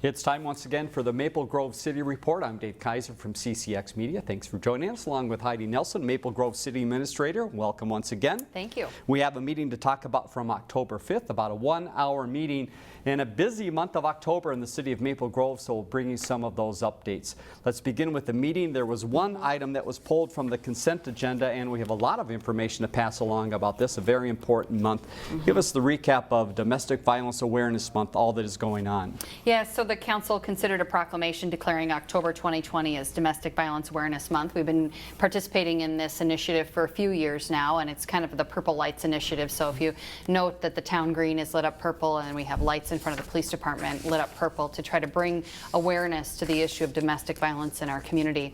It's time once again for the Maple Grove City Report. I'm Dave Kaiser from CCX Media. Thanks for joining us, along with Heidi Nelson, Maple Grove City Administrator. Welcome once again. Thank you. We have a meeting to talk about from October 5th, about a 1-hour meeting in a busy month of October in the city of Maple Grove, so we'll bring you some of those updates. Let's begin with the meeting. There was one item that was pulled from the consent agenda, and we have a lot of information to pass along about this, a very important month. Give us the recap of Domestic Violence Awareness Month, all that is going on. Yeah, so the council considered a proclamation declaring October 2020 as Domestic Violence Awareness Month. We've been participating in this initiative for a few years now, and it's kind of the Purple Lights initiative. So if you note that the town green is lit up purple and we have lights in front of the police department lit up purple to try to bring awareness to the issue of domestic violence in our community.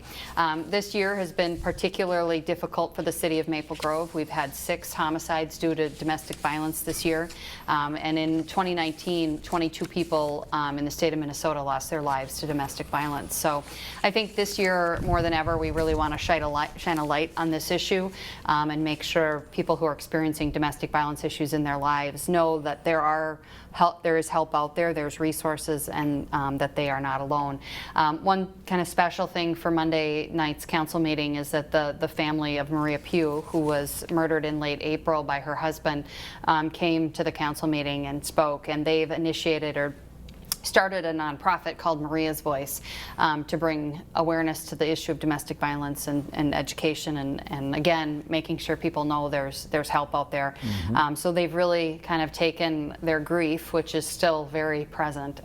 This year has been particularly difficult for the city of Maple Grove. We've had 6 homicides due to domestic violence this year, and in 2019, 22 people in the state of Minnesota lost their lives to domestic violence. So I think this year more than ever we really want to shine a light on this issue and make sure people who are experiencing domestic violence issues in their lives know that there is help out there, there's resources, and that they are not alone. One kind of special thing for Monday night's council meeting is that the family of Maria Pugh, who was murdered in late April by her husband, came to the council meeting and spoke, and they've initiated or started a nonprofit called Maria's Voice to bring awareness to the issue of domestic violence and education, and again making sure people know there's help out there. So they've really kind of taken their grief, which is still very present,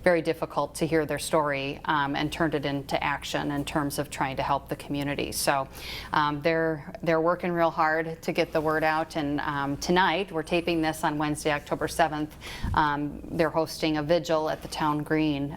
very difficult to hear their story, and turned it into action in terms of trying to help the community. So they're working real hard to get the word out, and tonight, we're taping this on Wednesday, October 7th, they're hosting a vigil at the town green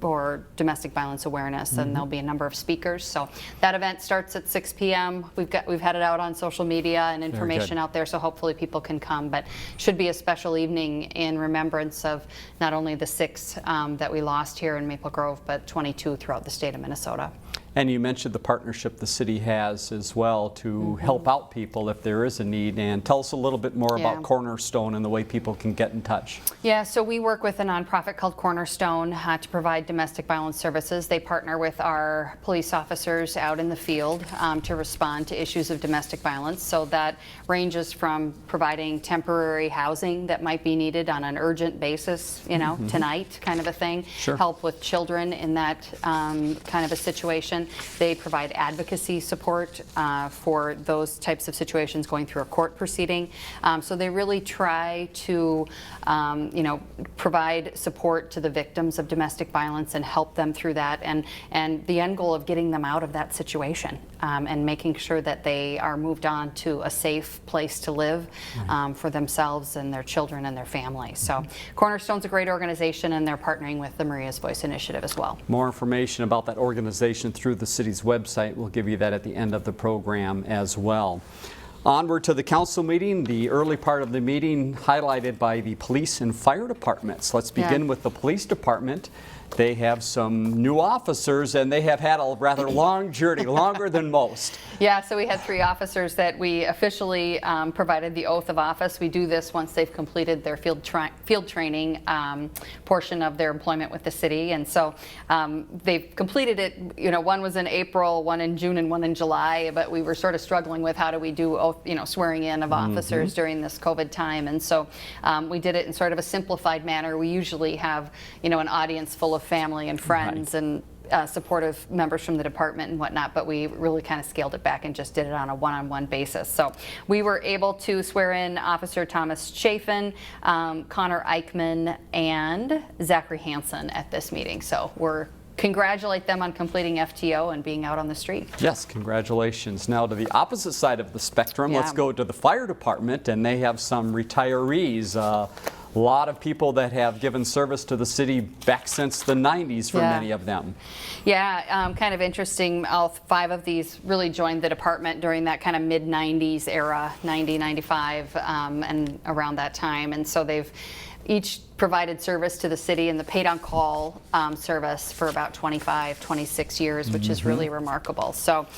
for domestic violence awareness, and there'll be a number of speakers. So that event starts at 6 p.m. We've had it out on social media and information out there, so hopefully people can come. But should be a special evening in remembrance of not only the 6 that we lost here in Maple Grove, but 22 throughout the state of Minnesota. And you mentioned the partnership the city has as well to help out people if there is a need. And tell us a little bit more about Cornerstone and the way people can get in touch. Yeah, so we work with a nonprofit called Cornerstone to provide domestic violence services. They partner with our police officers out in the field to respond to issues of domestic violence. So that ranges from providing temporary housing that might be needed on an urgent basis, you know, tonight kind of a thing. Sure. Help with children in that kind of a situation. They provide advocacy support for those types of situations going through a court proceeding. So they really try to, provide support to the victims of domestic violence and help them through that, and the end goal of getting them out of that situation and making sure that they are moved on to a safe place to live for themselves and their children and their families. So Cornerstone's a great organization, and they're partnering with the Maria's Voice initiative as well. More information about that organization through the city's website. We'll give you that at the end of the program as well. Onward to the council meeting, the early part of the meeting highlighted by the police and fire departments. Let's begin with the police department. They have some new officers, and they have had a rather long journey, longer than most. Yeah, so we had 3 officers that we officially provided the oath of office. We do this once they've completed their field training portion of their employment with the city, and so they've completed it. You know, one was in April, one in June, and one in July. But we were sort of struggling with how do we do oath, swearing in of officers during this COVID time, and so we did it in sort of a simplified manner. We usually have an audience full of family and friends and supportive members from the department and whatnot, but we really kind of scaled it back and just did it on a one-on-one basis. So we were able to swear in Officer Thomas Chafin, Connor Eichman, and Zachary Hansen at this meeting. So we're congratulate them on completing FTO and being out on the street. Yes, congratulations. Now to the opposite side of the spectrum, let's go to the fire department, and they have some retirees. A lot of people that have given service to the city back since the 90s for many of them. Yeah, kind of interesting. All 5 of these really joined the department during that kind of mid-90s era, 90, 95, and around that time. And so they've each provided service to the city in the paid-on-call service for about 25, 26 years, which is really remarkable. So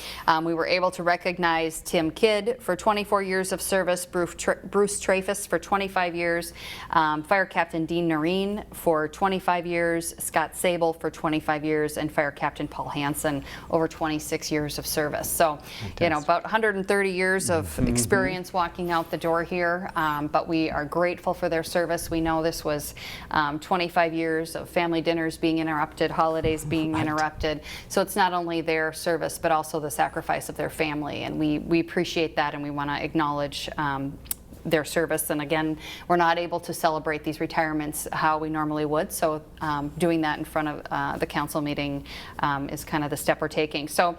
we were able to recognize Tim Kidd for 24 years of service, Bruce Trafis for 25 years, Fire Captain Dean Noreen for 25 years, Scott Sable for 25 years, and Fire Captain Paul Hansen over 26 years of service. So, you know, about 130 years of experience walking out the door here, but we are grateful for their service. We know this was 25 years of family dinners being interrupted, holidays being interrupted. So it's not only their service, but also the sacrifice of their family. And we appreciate that, and we want to acknowledge their service. And again, we're not able to celebrate these retirements how we normally would. So doing that in front of the council meeting is kind of the step we're taking. So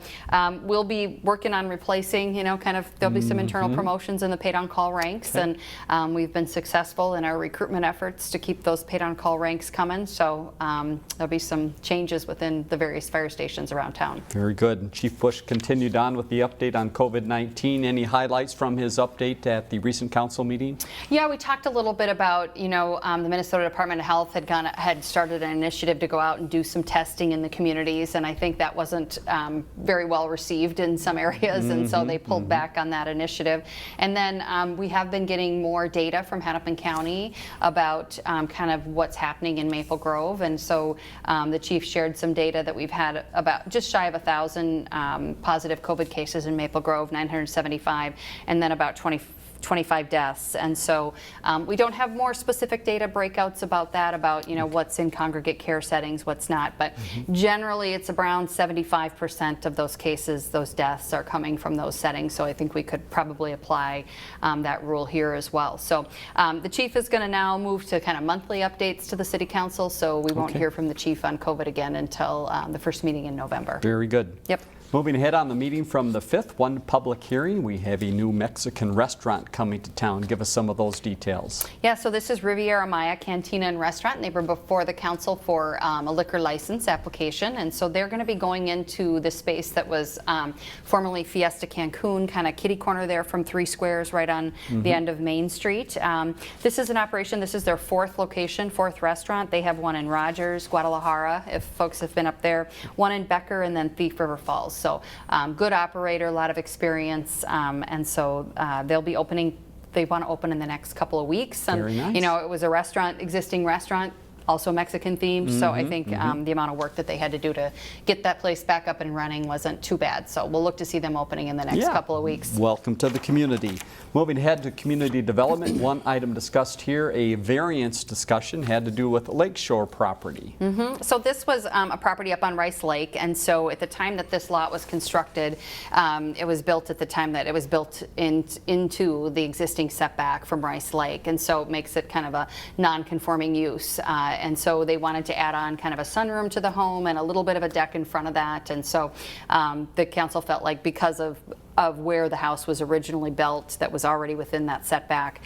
we'll be working on replacing, you know, kind of, there'll be some internal promotions in the paid-on-call ranks. Okay. And we've been successful in our recruitment efforts to keep those paid-on-call ranks coming. So there'll be some changes within the various fire stations around town. Very good. And Chief Bush continued on with the update on COVID-19. Any highlights from his update at the recent council meeting? Yeah, we talked a little bit about, you know, the Minnesota Department of Health had started an initiative to go out and do some testing in the communities, and I think that wasn't very well received in some areas, and so they pulled back on that initiative. And then we have been getting more data from Hennepin County about kind of what's happening in Maple Grove, and so the chief shared some data that we've had about just shy of 1,000 positive COVID cases in Maple Grove, 975, and then about 25 deaths. And so we don't have more specific data breakouts about that, about, you know, what's in congregate care settings, what's not. But generally, it's around 75% of those cases, those deaths are coming from those settings. So I think we could probably apply that rule here as well. So the chief is going to now move to kind of monthly updates to the city council. So we won't hear from the chief on COVID again until the first meeting in November. Very good. Yep. Moving ahead on the meeting from the 5th, one public hearing. We have a new Mexican restaurant coming to town. Give us some of those details. Yeah, so this is Riviera Maya Cantina and Restaurant, and they were before the council for a liquor license application, and so they're going to be going into the space that was formerly Fiesta Cancun, kind of kitty corner there from 3 Squares right on the end of Main Street. This is an operation, this is their 4th location, 4th restaurant. They have one in Rogers, Guadalajara, if folks have been up there, one in Becker, and then Thief River Falls. So good operator, a lot of experience, and so they'll be opening. They want to open in the next couple of weeks. And, very nice. You know, it was a restaurant, existing restaurant, also Mexican themed. So I think the amount of work that they had to do to get that place back up and running wasn't too bad. So we'll look to see them opening in the next couple of weeks. Welcome to the community. Moving ahead to community development, one item discussed here, a variance discussion, had to do with lakeshore property. So this was a property up on Rice Lake, and so at the time that this lot was constructed, it was built at the time that it was built into the existing setback from Rice Lake, and so it makes it kind of a non-conforming use. And so they wanted to add on kind of a sunroom to the home and a little bit of a deck in front of that. And so the council felt like because of where the house was originally built, that was already within that setback,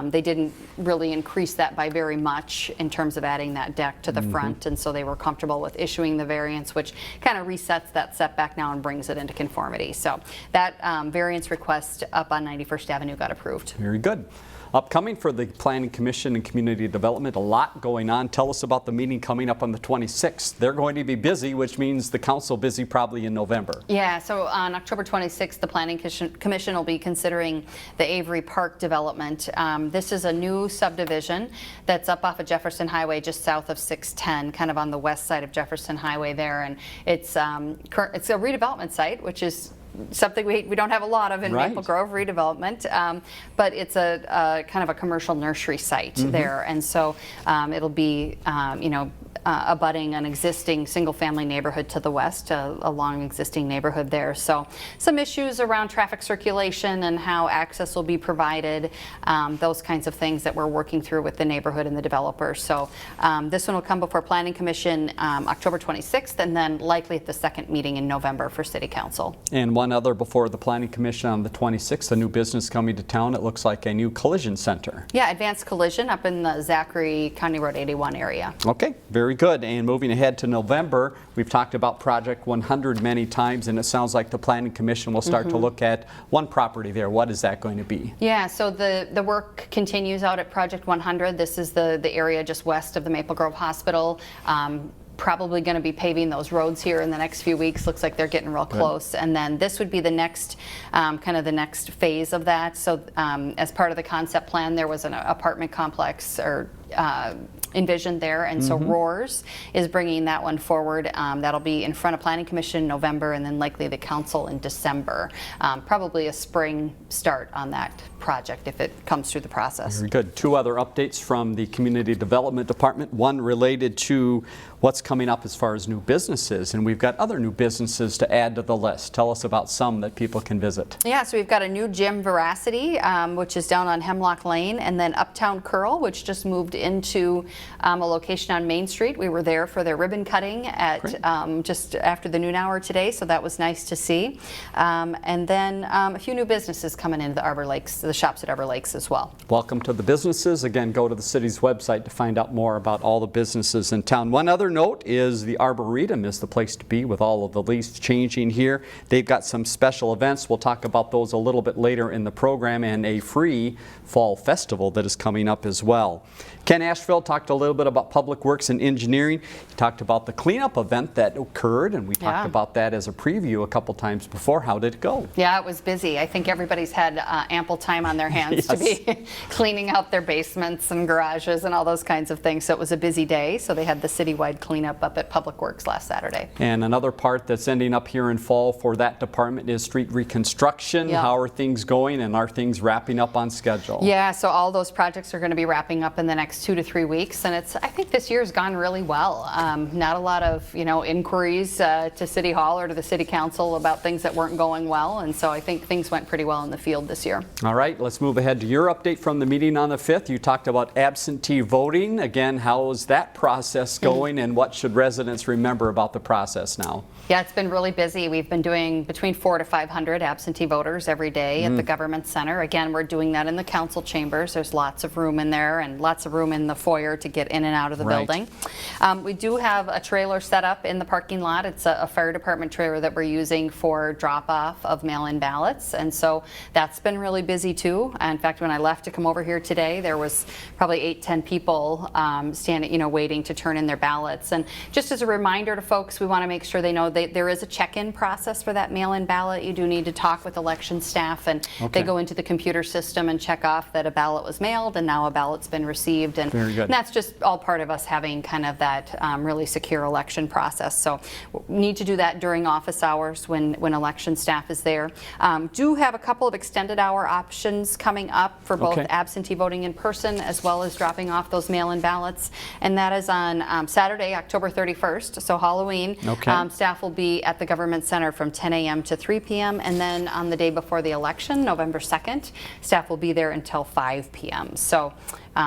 they didn't really increase that by very much in terms of adding that deck to the front. And so they were comfortable with issuing the variance, which kind of resets that setback now and brings it into conformity. So that variance request up on 91st Avenue got approved. Very good. Upcoming for the Planning Commission and Community Development, a lot going on. Tell us about the meeting coming up on the 26th. They're going to be busy, which means the council busy probably in November. Yeah, so on October 26th, the Planning Commission will be considering the Avery Park development. This is a new subdivision that's up off of Jefferson Highway, just south of 610, kind of on the west side of Jefferson Highway there. And it's a redevelopment site, which is something we don't have a lot of in Maple Grove, redevelopment, but it's a kind of a commercial nursery site there, and so it'll be you know, abutting an existing single-family neighborhood to the west, a long existing neighborhood there. So some issues around traffic circulation and how access will be provided, those kinds of things that we're working through with the neighborhood and the developers. So this one will come before Planning Commission October 26th, and then likely at the second meeting in November for City Council. And one other before the Planning Commission on the 26th, a new business coming to town. It looks like a new collision center. Yeah, Advanced Collision up in the Zachary County Road 81 area. Okay, very good. And moving ahead to November, we've talked about Project 100 many times, and it sounds like the Planning Commission will start to look at one property there. What is that going to be? Yeah, so the work continues out at Project 100. This is the area just west of the Maple Grove Hospital. Probably going to be paving those roads here in the next few weeks. Looks like they're getting real close. And then this would be the next, kind of the next phase of that. So as part of the concept plan, there was an apartment complex or envisioned there, and so Roars is bringing that one forward. That'll be in front of Planning Commission in November, and then likely the council in December. Probably a spring start on that project if it comes through the process. Very good. Two other updates from the Community Development Department. One related to what's coming up as far as new businesses, and we've got other new businesses to add to the list. Tell us about some that people can visit. Yeah, so we've got a new gym, Veracity, which is down on Hemlock Lane, and then Uptown Curl, which just moved into a location on Main Street. We were there for their ribbon cutting at just after the noon hour today, so that was nice to see. And then a few new businesses coming into the Arbor Lakes, the shops at Arbor Lakes as well. Welcome to the businesses. Again, go to the city's website to find out more about all the businesses in town. One other note is the Arboretum is the place to be with all of the leaves changing here. They've got some special events. We'll talk about those a little bit later in the program, and a free fall festival that is coming up as well. Ken Asheville talked a little bit about Public Works and Engineering. He talked about the cleanup event that occurred, and we talked about that as a preview a couple times before. How did it go? Yeah, it was busy. I think everybody's had ample time on their hands to be cleaning out their basements and garages and all those kinds of things. So it was a busy day. So they had the citywide cleanup up at Public Works last Saturday. And another part that's ending up here in fall for that department is street reconstruction. How are things going, and are things wrapping up on schedule? Yeah, so all those projects are going to be wrapping up in the next 2 to 3 weeks, and I think this year's gone really well. Not a lot of inquiries to City Hall or to the City Council about things that weren't going well, and so I think things went pretty well in the field this year. All right, let's move ahead to your update from the meeting on the 5th. You talked about absentee voting. Again, how is that process going, and what should residents remember about the process now? Yeah, it's been really busy. We've been doing between 400 to 500 absentee voters every day at the Government Center. Again, we're doing that in the council chambers. There's lots of room in there and lots of room in the foyer to get in and out of the building. We do have a trailer set up in the parking lot. It's a fire department trailer that we're using for drop-off of mail-in ballots, and so that's been really busy too. In fact, when I left to come over here today, there was probably 8-10 people standing, waiting to turn in their ballots. And just as a reminder to folks, we want to make sure they know there is a check-in process for that mail-in ballot. You do need to talk with election staff, and they go into the computer system and check off that a ballot was mailed and now a ballot's been received. And that's just all part of us having kind of that really secure election process. So we need to do that during office hours when election staff is there. Do have a couple of extended hour options coming up for both absentee voting in person as well as dropping off those mail-in ballots. And that is on Saturday, October 31st, so Halloween. Staff will be at the Government Center from 10 a.m. to 3 p.m. And then on the day before the election, November 2nd, staff will be there until 5 p.m. So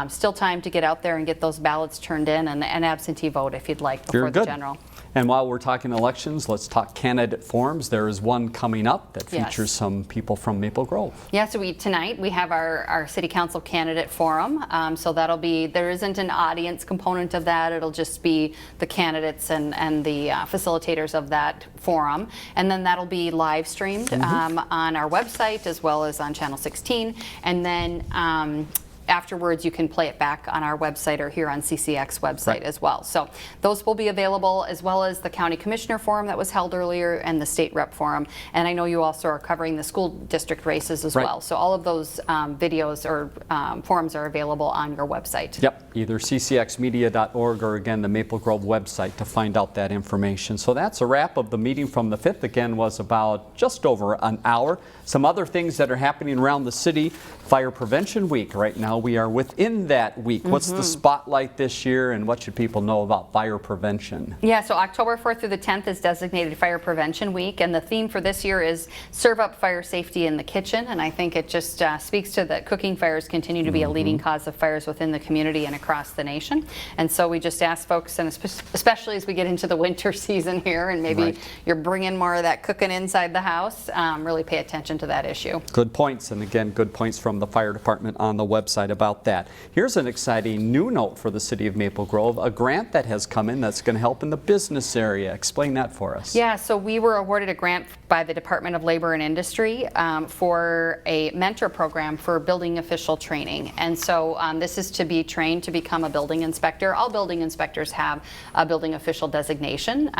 still time to get out there and get those ballots turned in and absentee vote if you'd like before the general. And while we're talking elections, let's talk candidate forums. There is one coming up that features some people from Maple Grove. Yeah, so tonight we have our City Council candidate forum. So that'll be, there isn't an audience component of that. It'll just be the candidates and the facilitators of that forum. And then that'll be live streamed on our website as well as on Channel 16. And then afterwards, you can play it back on our website or here on CCX website as well. So those will be available, as well as the County Commissioner Forum that was held earlier and the State Rep Forum. And I know you also are covering the school district races as well. So all of those videos or forums are available on your website. Yep, either ccxmedia.org or again the Maple Grove website to find out that information. So that's a wrap of the meeting from the 5th. Again, was about just over an hour. Some other things that are happening around the city. Fire Prevention Week. Right now we are within that week. What's the spotlight this year, and what should people know about fire prevention? Yeah, so October 4th through the 10th is designated Fire Prevention Week, and the theme for this year is Serve Up Fire Safety in the Kitchen, and I think it just speaks to that cooking fires continue to be a leading cause of fires within the community and across the nation. And so we just ask folks, and especially as we get into the winter season here, and maybe you're bringing more of that cooking inside the house, really pay attention to that issue. Good points, and again, good points from the fire department on the website. right about that. Here's an exciting new note for the city of Maple Grove, a grant that has come in that's going to help in the business area. Explain that for us. Yeah, so we were awarded a grant by the Department of Labor and Industry for a mentor program for building official training. And so this is to be trained to become a building inspector. All building inspectors have a building official designation,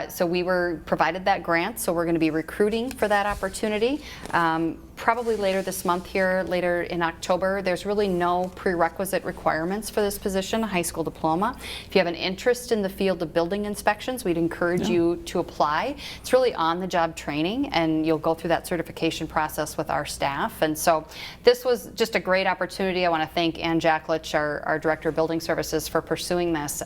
so we were provided that grant, so we're going to be recruiting for that opportunity. Probably later this month here, later in October. There's really no prerequisite requirements for this position, a high school diploma. If you have an interest in the field of building inspections, we'd encourage you to apply. It's really on-the-job training, and you'll go through that certification process with our staff. And so this was just a great opportunity. I want to thank Ann Jacklich, our Director of Building Services, for pursuing this.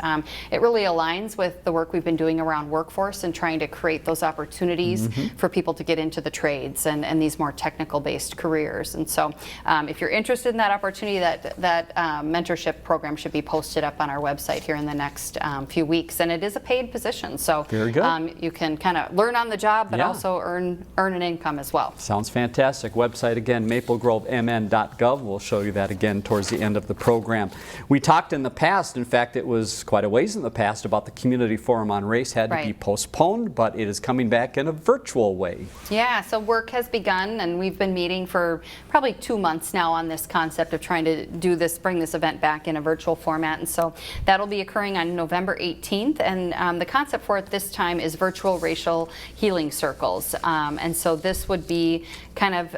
It really aligns with the work we've been doing around workforce and trying to create those opportunities for people to get into the trades and these more technical-based careers. And so if you're interested in that opportunity, that mentorship program should be posted up on our website here in the next few weeks. And it is a paid position, so very good. You can kind of learn on the job, but also earn an income as well. Sounds fantastic. Website again, maplegrovemn.gov. We'll show you that again towards the end of the program. We talked in the past, in fact, it was quite a ways in the past, about the community forum on race had to be postponed, but it is coming back in a virtual way. Yeah, so work has begun, and we've been meeting for probably 2 months now on this concept of trying to do this, bring this event back in a virtual format. And so that'll be occurring on November 18th. And the concept for it this time is virtual racial healing circles. And so this would be kind of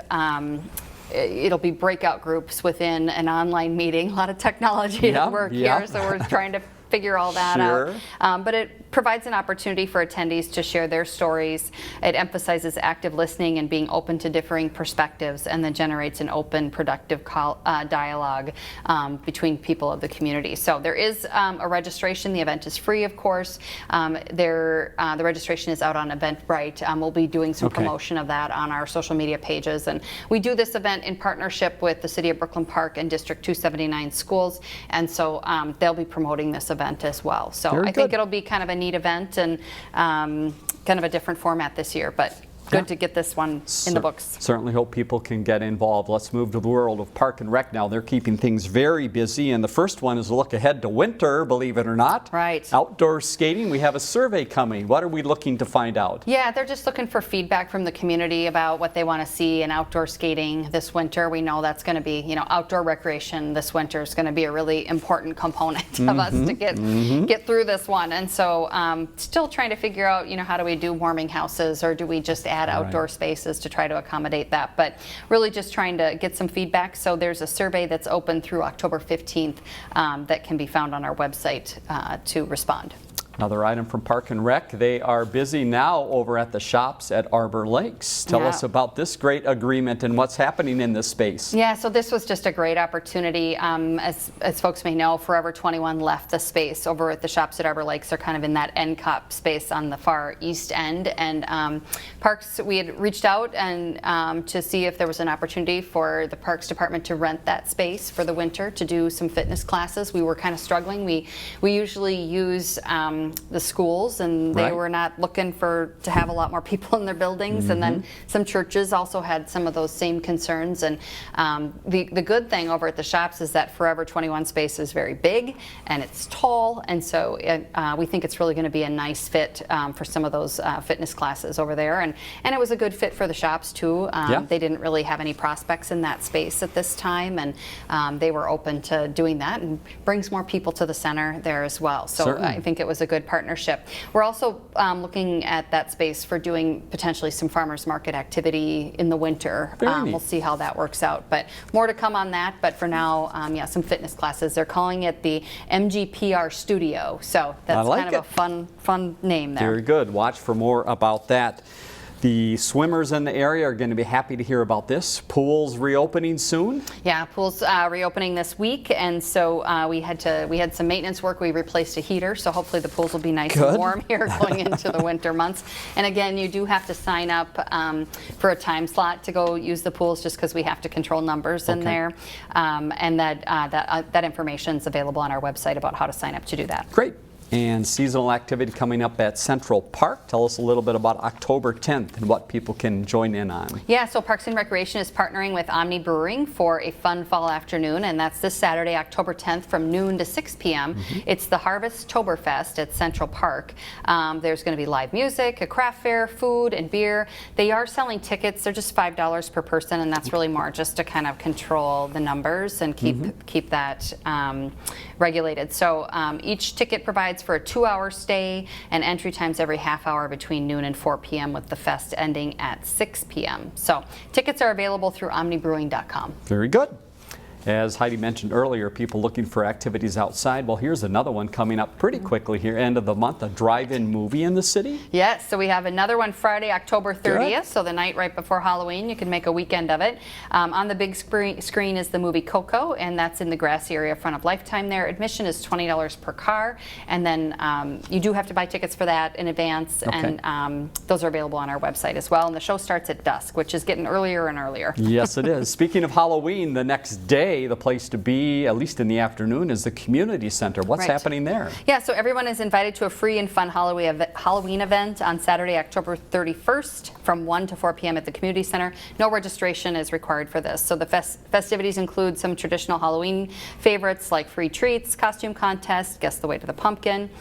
it'll be breakout groups within an online meeting. A lot of technology at work here, so we're trying to figure all that out. But it provides an opportunity for attendees to share their stories. It emphasizes active listening and being open to differing perspectives, and then generates an open, productive dialogue between people of the community. So there is a registration. The event is free, of course. The registration is out on Eventbrite. We'll be doing some promotion of that on our social media pages. And we do this event in partnership with the City of Brooklyn Park and District 279 schools. And so they'll be promoting this event as well. So I think it'll be kind of a neat event and kind of a different format this year, but good to get this one in the books. Certainly hope people can get involved. Let's move to the world of Park and Rec now. They're keeping things very busy, and the first one is a look ahead to winter, believe it or not. Right. Outdoor skating. We have a survey coming. What are we looking to find out? Yeah, they're just looking for feedback from the community about what they want to see in outdoor skating this winter. We know that's going to be, outdoor recreation this winter is going to be a really important component of us to get through this one. And so still trying to figure out, how do we do warming houses, or do we just add outdoor spaces to try to accommodate that, but really just trying to get some feedback. So there's a survey that's open through October 15th that can be found on our website to respond. Another item from Park and Rec. They are busy now over at the shops at Arbor Lakes. Tell us about this great agreement and what's happening in this space. Yeah, so this was just a great opportunity. As folks may know, Forever 21 left the space over at the shops at Arbor Lakes. They're kind of in that end cap space on the far east end. And Parks, we had reached out and to see if there was an opportunity for the Parks Department to rent that space for the winter to do some fitness classes. We were kind of struggling. We usually use the schools, and they were not looking to have a lot more people in their buildings. And then some churches also had some of those same concerns. And the good thing over at the shops is that Forever 21 space is very big and it's tall, and so we think it's really going to be a nice fit for some of those fitness classes over there. And it was a good fit for the shops too. They didn't really have any prospects in that space at this time, and they were open to doing that, and brings more people to the center there as well. So I think it was a good partnership. We're also looking at that space for doing potentially some farmers market activity in the winter. We'll see how that works out, but more to come on that. But for now, some fitness classes. They're calling it the MGPR Studio, so that's kind of a fun name there. Very good. Watch for more about that. The swimmers in the area are going to be happy to hear about this. Pools reopening soon? Yeah, pools reopening this week, and so we had some maintenance work. We replaced a heater, so hopefully the pools will be nice and warm here going into the winter months. And again, you do have to sign up for a time slot to go use the pools, just because we have to control numbers in there. And that information is available on our website about how to sign up to do that. Great. And seasonal activity coming up at Central Park. Tell us a little bit about October 10th and what people can join in on. Yeah, so Parks and Recreation is partnering with Omni Brewing for a fun fall afternoon, and that's this Saturday, October 10th from noon to 6 p.m. It's the Harvest Tober Fest at Central Park. There's going to be live music, a craft fair, food, and beer. They are selling tickets. They're just $5 per person, and that's really more just to kind of control the numbers and keep that regulated. So each ticket provides for a 2-hour stay, and entry times every half hour between noon and 4 p.m. with the fest ending at 6 p.m. So tickets are available through omnibrewing.com. Very good. As Heidi mentioned earlier, people looking for activities outside. Well, here's another one coming up pretty quickly here, end of the month, a drive-in movie in the city. Yes, so we have another one Friday, October 30th, so the night right before Halloween. You can make a weekend of it. On the big screen is the movie Coco, and that's in the grassy area in front of Lifetime there. Admission is $20 per car, and then you do have to buy tickets for that in advance, and those are available on our website as well. And the show starts at dusk, which is getting earlier and earlier. Yes, it is. Speaking of Halloween, the next day, the place to be, at least in the afternoon, is the community center. What's happening there? Yeah, so everyone is invited to a free and fun Halloween event on Saturday, October 31st from 1 to 4 p.m. at the community center. No registration is required for this. So the festivities include some traditional Halloween favorites like free treats, costume contest, guess the way to the pumpkin.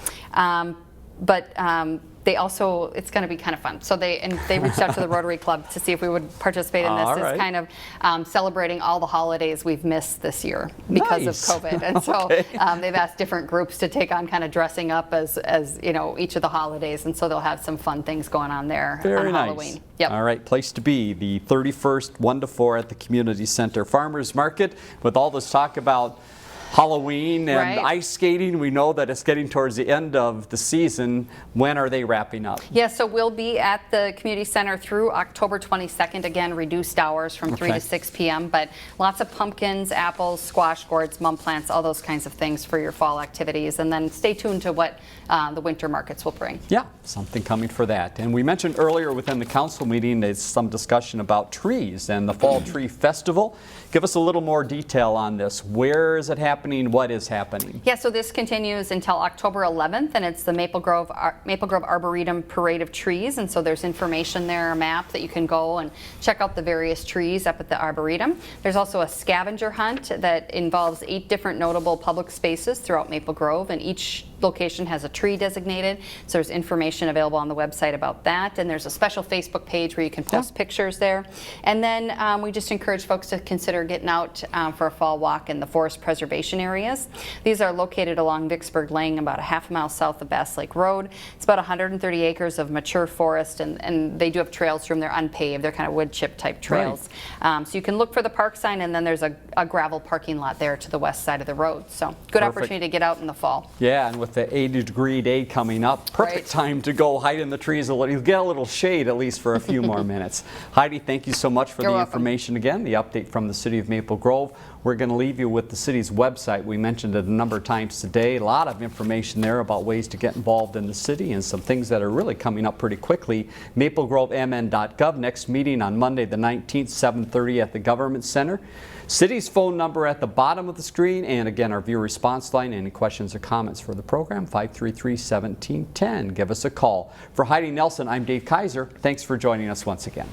They also, it's going to be kind of fun. So they reached out to the Rotary Club to see if we would participate in this. It's kind of celebrating all the holidays we've missed this year because of COVID. And so they've asked different groups to take on kind of dressing up as you know, each of the holidays. And so they'll have some fun things going on there on Halloween. Yep. All right, place to be, the 31st, 1 to 4 at the community center. Farmers Market, with all this talk about Halloween and ice skating. We know that it's getting towards the end of the season. When are they wrapping up? Yeah, so we'll be at the community center through October 22nd. Again, reduced hours from 3 to 6 p.m. But lots of pumpkins, apples, squash gourds, mum plants, all those kinds of things for your fall activities. And then stay tuned to what the winter markets will bring. Yeah, something coming for that. And we mentioned earlier within the council meeting, there's some discussion about trees and the Fall Tree Festival. Give us a little more detail on this. Where is it happening? What is happening? Yeah, so this continues until October 11th, and it's the Maple Grove Arboretum Parade of Trees. And so there's information there, a map that you can go and check out the various trees up at the Arboretum. There's also a scavenger hunt that involves 8 different notable public spaces throughout Maple Grove, and each location has a tree designated. So there's information available on the website about that, and there's a special Facebook page where you can post pictures there. And then we just encourage folks to consider getting out for a fall walk in the forest preservation areas. These are located along Vicksburg Lane, about a half mile south of Bass Lake Road. It's about 130 acres of mature forest, and they do have trails through them. They're unpaved. They're kind of wood chip type trails. So you can look for the park sign, and then there's a gravel parking lot there to the west side of the road. So good opportunity to get out in the fall. Yeah, and with the 80-degree day coming up, perfect time to go hide in the trees. You'll get a little shade at least for a few more minutes. Heidi, thank you so much for the information again, the update from the city of Maple Grove. We're going to leave you with the city's website. We mentioned it a number of times today. A lot of information there about ways to get involved in the city and some things that are really coming up pretty quickly. maplegrovemn.gov. Next meeting on Monday the 19th, 7:30 at the Government Center. City's phone number at the bottom of the screen, and again our viewer response line. Any questions or comments for the program, 533-1710. Give us a call. For Heidi Nelson, I'm Dave Kaiser. Thanks for joining us once again.